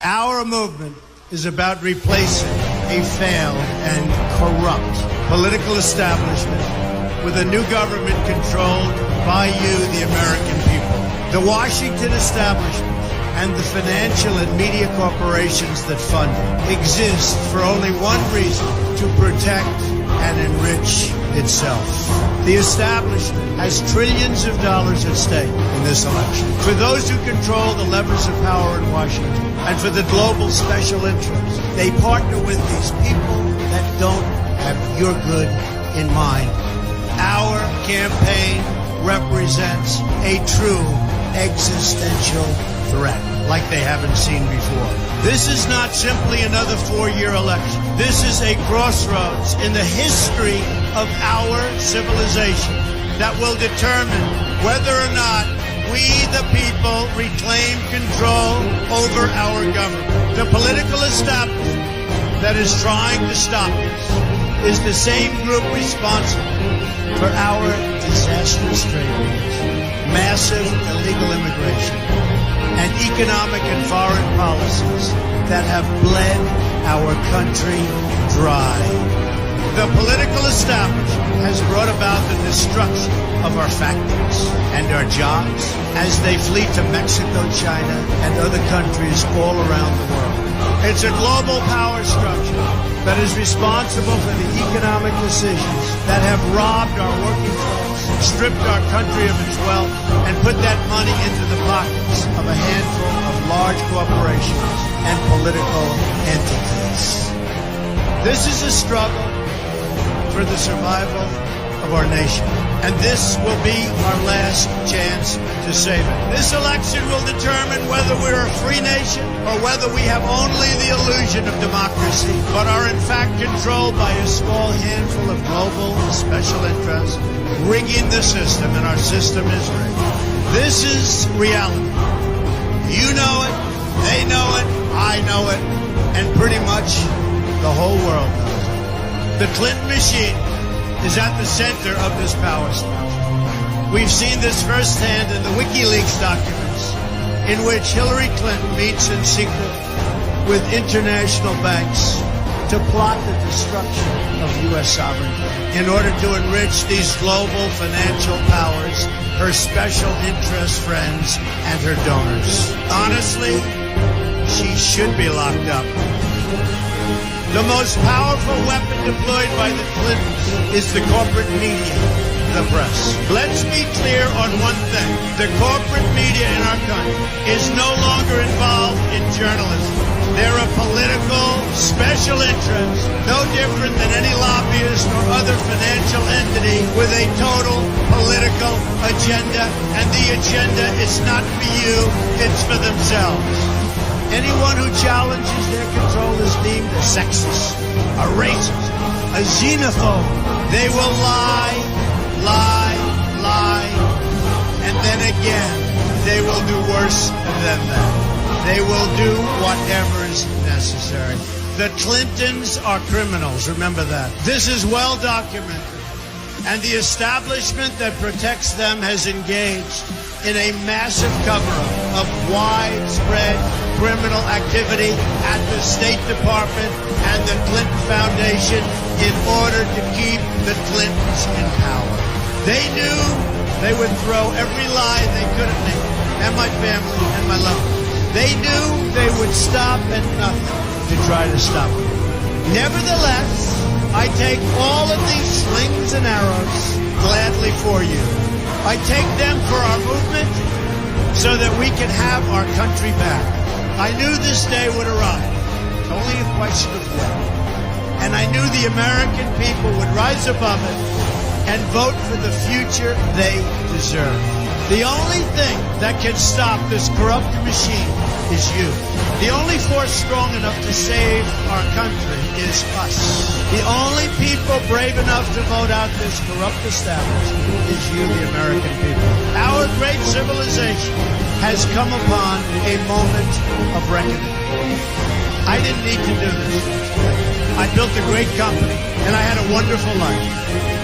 Our movement is about replacing a failed and corrupt political establishment with a new government controlled by you, the American people. The Washington establishment and the financial and media corporations that fund it exist for only one reason: to protect and enrich itself. The establishment has trillions of dollars at stake in this election. For those who control the levers of power in Washington and for the global special interests, they partner with these people that don't have your good in mind. Our campaign represents a true existential threat like they haven't seen before. This is not simply another four-year election. This is a crossroads in the history of our civilization that will determine whether or not we, the people, reclaim control over our government. The political establishment that is trying to stop us is the same group responsible for our disastrous trade wars, massive illegal immigration, and economic and foreign policies that have bled our country dry. The political establishment has brought about the destruction of our factories and our jobs as they flee to Mexico, China, and other countries all around the world. It's a global power structure that is responsible for the economic decisions that have robbed our working class, stripped our country of its wealth, and put that money into the pockets of a handful of large corporations and political entities. This is a struggle for the survival of our nation, and this will be our last chance to save it. This election will determine whether we're a free nation or whether we have only the illusion of democracy, but are in fact controlled by a small handful of global special interests rigging the system, and our system is rigged. This is reality. You know it, they know it, I know it, and pretty much the whole world knows it. The Clinton machine is at the center of this power structure. We've seen this firsthand in the WikiLeaks documents, in which Hillary Clinton meets in secret with international banks to plot the destruction of U.S. sovereignty in order to enrich these global financial powers, her special interest friends, and her donors. Honestly, she should be locked up. The most powerful weapon deployed by the Clintons is the corporate media, the press. Let's be clear on one thing. The corporate media in our country is no longer involved in journalism. They're a political special interest, no different than any lobbyist or other financial entity with a total political agenda, and the agenda is not for you, it's for themselves. Anyone who challenges their control is deemed a sexist, a racist, a xenophobe. They will lie, and then again, they will do worse than that. They will do whatever is necessary. The Clintons are criminals, remember that. This is well documented, and the establishment that protects them has engaged in a massive cover-up of widespread criminal activity at the State Department and the Clinton Foundation in order to keep the Clintons in power. They knew they would throw every lie they could at me and my family and my loved ones. They knew they would stop at nothing to try to stop me. Nevertheless, I take all of these slings and arrows gladly for you. I take them for our movement so that we can have our country back. I knew this day would arrive. It's only a question of when. And I knew the American people would rise above it and vote for the future they deserve. The only thing that can stop this corrupt machine is you. The only force strong enough to save our country is us. The only people brave enough to vote out this corrupt establishment is you, the American people. Our great civilization has come upon a moment of reckoning. I didn't need to do this. I built a great company, and I had a wonderful life.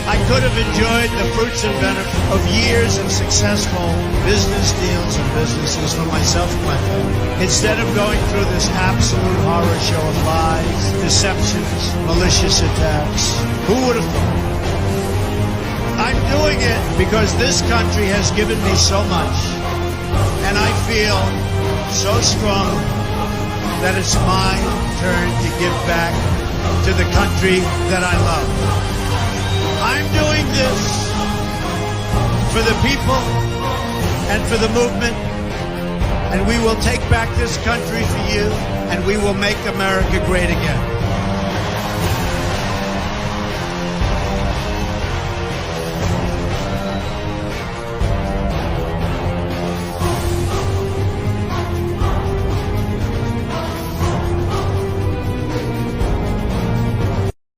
I could have enjoyed the fruits and benefits of years of successful business deals and businesses for myself and my family. Instead of going through this absolute horror show of lies, deceptions, malicious attacks, who would have thought? I'm doing it because this country has given me so much, and I feel so strong that it's my turn to give back to the country that I love. I'm doing this for the people and for the movement, and we will take back this country for you, and we will make America great again.